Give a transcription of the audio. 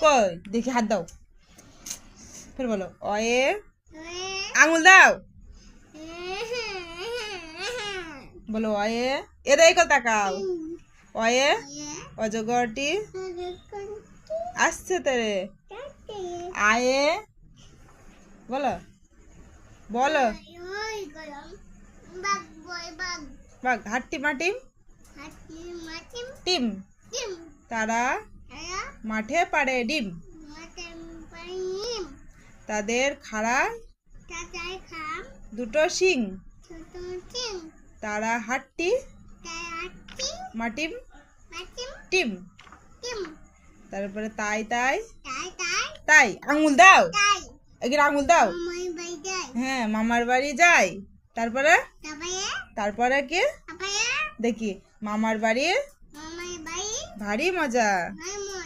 কই দেখি হাত দাও ফের বলো অয়ে আঙুল দাও বলো অয়ে এদের কো তাকাও অয়ে অজগরটি আসছে তেরে আয়ে বলো বলো বাঘ হাট্টি মাটিম টিম তারা মাঠে পাড়ে ডিম তাদের খাড়া দুটো শিং তারা হাট্টি মাটিম টিম তারপরে তাই তাই তাই আঙুল দাও এখানে আঙুল দাও হ্যাঁ মামার বাড়ি যাই তারপরে তারপরে কি দেখি মামার বাড়ি ভারী মজা